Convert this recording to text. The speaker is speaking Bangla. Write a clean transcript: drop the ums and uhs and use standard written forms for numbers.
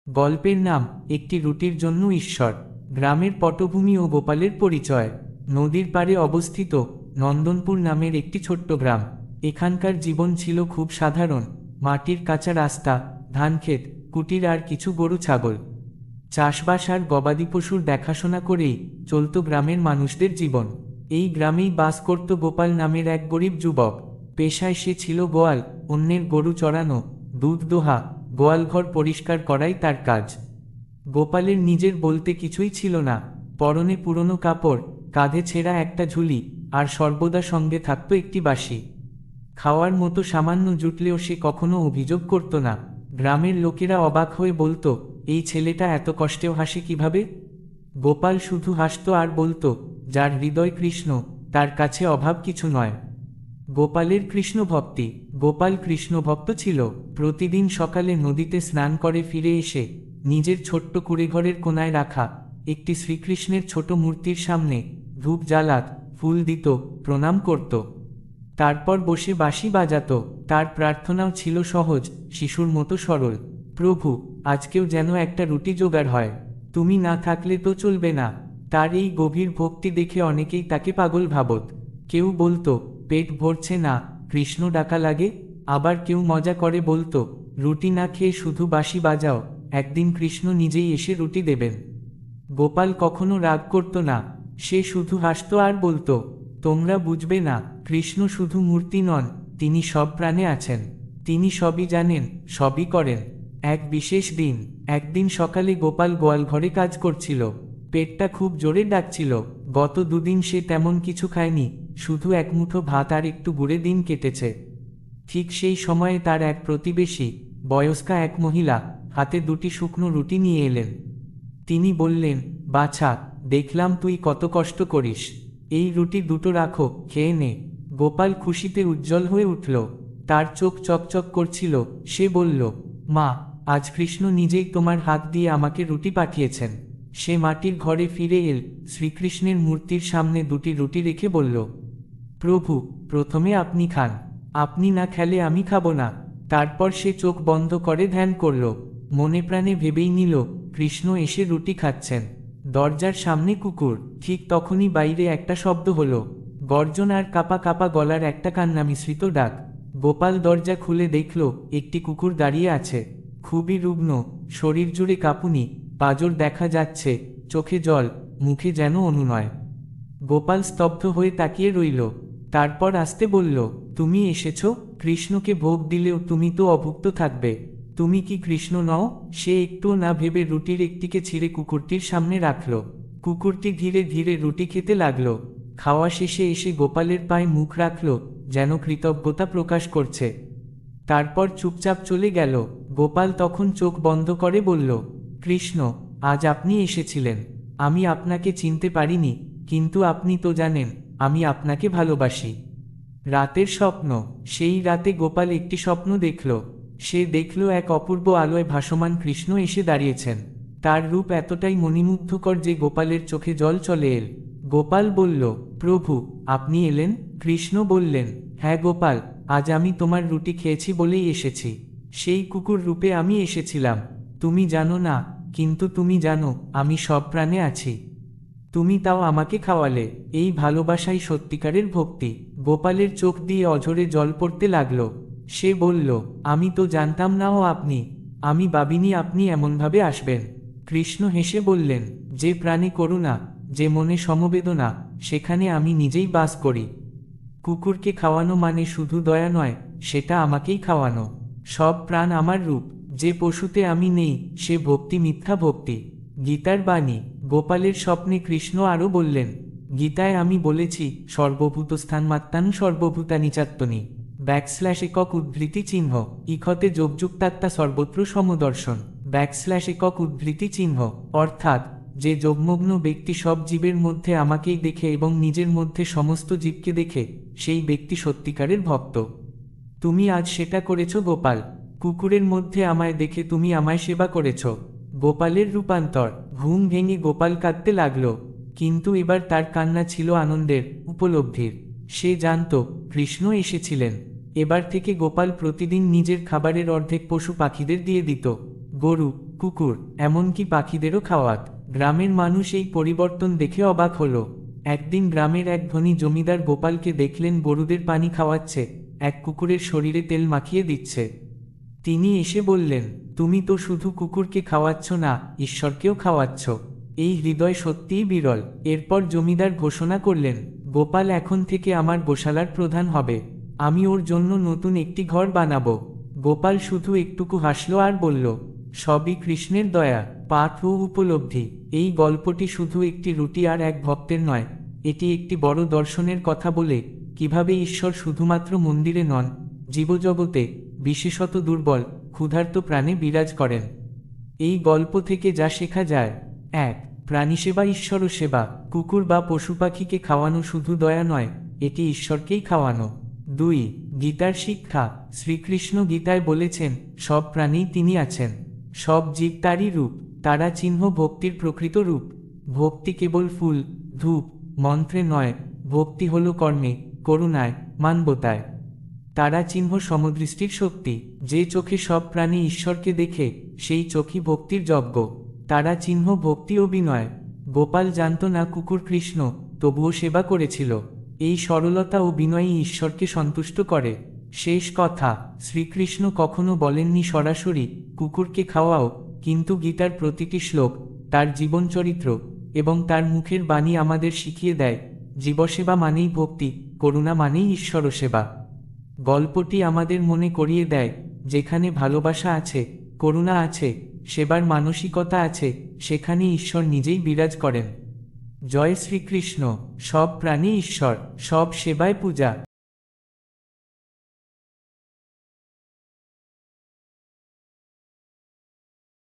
গল্পের নাম একটি রুটির জন্য ঈশ্বর। গ্রামের পটভূমি ও গোপালের পরিচয়। নদীর পাড়ে অবস্থিত নন্দনপুর নামের একটি ছোট্ট গ্রাম। এখানকার জীবন ছিল খুব সাধারণ। মাটির কাঁচা রাস্তা, ধানক্ষেত, কুটির আর কিছু গরু ছাগল। চাষবাস আর গবাদি পশুর দেখাশোনা করেই চলত গ্রামের মানুষদের জীবন। এই গ্রামেই বাস করত গোপাল নামের এক গরিব যুবক। পেশায় সে ছিল গোয়াল। অন্যের গরু চড়ানো, দুধ দোহা, গোয়ালঘর পরিষ্কার করাই তার কাজ। গোপালের নিজের বলতে কিছুই ছিল না। পরনে পুরনো কাপড়, কাঁধে ছেঁড়া একটা ঝুলি, আর সর্বদা সঙ্গে থাকত একটি বাঁশি। খাওয়ার মতো সামান্য জুটলেও সে কখনো অভিযোগ করত না। গ্রামের লোকেরা অবাক হয়ে বলতো, এই ছেলেটা এত কষ্টেও হাসে কিভাবে? গোপাল শুধু হাসত আর বলতো, যার হৃদয় কৃষ্ণ, তার কাছে অভাব কিছু নয়। গোপালের কৃষ্ণ ভক্তি। গোপাল কৃষ্ণ ভক্ত ছিল। প্রতিদিন সকালে নদীতে স্নান করে ফিরে এসে নিজের ছোট্ট কুঁড়েঘরের কোনায় রাখা একটি শ্রীকৃষ্ণের ছোট মূর্তির সামনে ধূপ জ্বালাত, ফুল দিত, প্রণাম করত। তারপর বসে বাঁশি বাজাত। তার প্রার্থনাও ছিল সহজ, শিশুর মতো সরল। প্রভু, আজকেও যেন একটা রুটি জোগাড় হয়, তুমি না থাকলে তো চলবে না। তার এই গভীর ভক্তি দেখে অনেকেই তাকে পাগল ভাবত। কেউ বলতো, পেট ভরছে না, কৃষ্ণ ডাকা লাগে। আবার কেউ মজা করে বলতো, রুটি না খেয়ে শুধু বাঁশি বাজাও, একদিন কৃষ্ণ নিজেই এসে রুটি দেবেন। গোপাল কখনো রাগ করত না। সে শুধু হাসত আর বলতো, তোমরা বুঝবে না, কৃষ্ণ শুধু মূর্তি নন, তিনি সব প্রাণে আছেন। তিনি সবই জানেন, সবই করেন। এক বিশেষ দিন, একদিন সকালে গোপাল গোয়ালঘরে কাজ করছিল। পেটটা খুব জোরে ডাকছিল। গত দুদিন সে তেমন কিছু খায়নি, শুধু এক মুঠো ভাত আর একটু গুড়ে দিন কেটেছে। ঠিক সেই সময়ে তার এক প্রতিবেশী, বয়স্কা এক মহিলা, হাতে দুটি শুকনো রুটি নিয়ে এলেন। তিনি বললেন, বাছা, দেখলাম তুই কত কষ্ট করিস, এই রুটি দুটো রাখো, খেয়ে নে। গোপাল খুশিতে উজ্জ্বল হয়ে উঠল। তার চোখ চকচক করছিল। সে বলল, মা, আজ কৃষ্ণ নিজেই তোমার হাত দিয়ে আমাকে রুটি পাঠিয়েছেন। সে মাটির ঘরে ফিরে এল, শ্রীকৃষ্ণের মূর্তির সামনে দুটি রুটি রেখে বলল, প্রভু, প্রথমে আপনি খান, আপনি না খেলে আমি খাবো না। তারপর সে চোখ বন্ধ করে ধ্যান করল। মনে প্রাণে ভেবেই নিল, কৃষ্ণ এসে রুটি খাচ্ছেন। দরজার সামনে কুকুর। ঠিক তখনই বাইরে একটা শব্দ হলো, গর্জন আর কাপা কাপা গলার একটা কান্না মিশ্রিত ডাক। গোপাল দরজা খুলে দেখল, একটি কুকুর দাঁড়িয়ে আছে। খুবই রুগ্ন, শরীর জুড়ে কাঁপুনি, পাঁজর দেখা যাচ্ছে, চোখে জল, মুখে যেন অনুনয়। গোপাল স্তব্ধ হয়ে তাকিয়ে রইল। তারপর আস্তে বলল, তুমি এসেছ? কৃষ্ণকে ভোগ দিলেও তুমি তো অভুক্ত থাকবে। তুমি কি কৃষ্ণ নও? সে একটুও না ভেবে রুটির একটিকে ছিঁড়ে কুকুরটির সামনে রাখল। কুকুরটি ধীরে ধীরে রুটি খেতে লাগল। খাওয়া শেষে এসে গোপালের পায়ে মুখ রাখল, যেন কৃতজ্ঞতা প্রকাশ করছে। তারপর চুপচাপ চলে গেল। গোপাল তখন চোখ বন্ধ করে বলল, কৃষ্ণ, আজ আপনি এসেছিলেন। আমি আপনাকে চিনতে পারিনি, কিন্তু আপনি তো জানেন, আমি আপনাকে ভালোবাসি। রাতের স্বপ্ন। সেই রাতে গোপাল একটি স্বপ্ন দেখল। সে দেখল এক অপূর্ব আলোয় ভাসমান কৃষ্ণ এসে দাঁড়িয়েছেন। তার রূপ এতটাই মণিমুগ্ধকর যে গোপালের চোখে জল চলে এল। গোপাল বলল, প্রভু, আপনি এলেন? কৃষ্ণ বললেন, হ্যাঁ গোপাল, আজ আমি তোমার রুটি খেয়েছি বলেই এসেছি। সেই কুকুর রূপে আমি এসেছিলাম। তুমি জানো না, কিন্তু তুমি জানো, আমি সব প্রাণে আছি। তুমি তাও আমাকে খাওয়ালে। এই ভালোবাসাই সত্যিকারের ভক্তি। গোপালের চোখ দিয়ে অঝরে জল পড়তে লাগল। সে বলল, আমি তো জানতাম নাও আপনি। আমি ভাবিনি আপনি এমনভাবে আসবেন। কৃষ্ণ হেসে বললেন, যে প্রাণে করুণা, যে মনে সমবেদনা, সেখানে আমি নিজেই বাস করি। কুকুরকে খাওয়ানো মানে শুধু দয়া নয়, সেটা আমাকেই খাওয়ানো। সব প্রাণ আমার রূপ। যে পশুতে আমি নেই, সে ভক্তি মিথ্যা ভক্তি। গীতার বাণী। গোপালের স্বপ্নে কৃষ্ণ আরও বললেন, গীতায় আমি বলেছি, সর্বভূতস্থানমাত্মান সর্বভূতানি চাত্মনি। একক উদ্ধৃতি চিহ্ন। ইখতে যোগযুক্তাত্মা সর্বত্র সমদর্শন। একক উদ্ধৃতি চিহ্ন। অর্থাৎ, যে যোগমগ্ন ব্যক্তি সব জীবের মধ্যে আমাকেই দেখে এবং নিজের মধ্যে সমস্ত জীবকে দেখে, সেই ব্যক্তি সত্যিকারের ভক্ত। তুমি আজ সেটা করেছ গোপাল। কুকুরের মধ্যে আমায় দেখে তুমি আমায় সেবা করেছ। গোপালের রূপান্তর। ঘুম ভেঙে গোপাল কাঁদতে লাগল। কিন্তু এবার তার কান্না ছিল আনন্দের, উপলব্ধির। সে জানত, কৃষ্ণ এসেছিলেন। এবার থেকে গোপাল প্রতিদিন নিজের খাবারের অর্ধেক পশু পাখিদের দিয়ে দিত। গরু, কুকুর, এমনকি পাখিদেরও খাওয়াত। গ্রামের মানুষ এই পরিবর্তন দেখে অবাক হলো। একদিন গ্রামের এক ধনী জমিদার গোপালকে দেখলেন গরুদের পানি খাওয়াচ্ছে, এক কুকুরের শরীরে তেল মাখিয়ে দিচ্ছে। তিনি এসে বললেন, তুমি তো শুধু কুকুরকে খাওয়াচ্ছ না, ঈশ্বরকেও খাওয়াচ্ছ। এই হৃদয় সত্যিই বিরল। এরপর জমিদার ঘোষণা করলেন, গোপাল এখন থেকে আমার গোশালার প্রধান হবে। আমি ওর জন্য নতুন একটি ঘর বানাবো। গোপাল শুধু একটুকু হাসল আর বলল, সবই কৃষ্ণের দয়া। পাঠ ও উপলব্ধি। এই গল্পটি শুধু একটি রুটি আর এক ভক্তের নয়, এটি একটি বড় দর্শনের কথা বলে কিভাবে ঈশ্বর শুধুমাত্র মন্দিরে নন, জীবজগতে, বিশেষত দুর্বল, ক্ষুধার্ত প্রাণে বিরাজ করেন। এই গল্প থেকে যা শেখা যায়: ১. প্রাণীসেবা ঈশ্বর সেবা। কুকুর বা পশু পাখিকে খাওয়ানো শুধু দয়া নয়, এটি ঈশ্বরকেই খাওয়ানো। ২. গীতার শিক্ষা। শ্রীকৃষ্ণ গীতায় বলেছেন, সব প্রাণীই তিনি আছেন, সব জীব তারই রূপ, তারা চিহ্ন ভক্তির প্রকৃত রূপ। ভক্তি কেবল ফুল, ধূপ, মন্ত্রে নয়, ভক্তি হল কর্মে, করুণায়, মানবতায়। তারা চিহ্ন সমদৃষ্টির শক্তি। যে চোখে সব প্রাণী ঈশ্বরকে দেখে, সেই চোখই ভক্তির যজ্ঞ। তারা চিহ্ন ভক্তি ও বিনয়। গোপাল জানত না কুকুর কৃষ্ণ, তবুও সেবা করেছিল। এই সরলতা ও বিনয়ই ঈশ্বরকে সন্তুষ্ট করে। শেষ কথা, শ্রীকৃষ্ণ কখনো বলেননি সরাসরি, কুকুরকে খাওয়াও, কিন্তু গীতার প্রতিটি শ্লোক, তার জীবনচরিত্র এবং তার মুখের বাণী আমাদের শিখিয়ে দেয়, জীবসেবা মানেই ভক্তি, করুণা মানেই ঈশ্বর সেবা। গল্পটি আমাদের মনে করিয়ে দেয়, যেখানে ভালোবাসা আছে, করুণা আছে, সেবার মানসিকতা আছে, সেখানে ঈশ্বর নিজেই বিরাজ করেন। জয় শ্রীকৃষ্ণ। সব প্রাণী ঈশ্বর, সব সেবায় পূজা।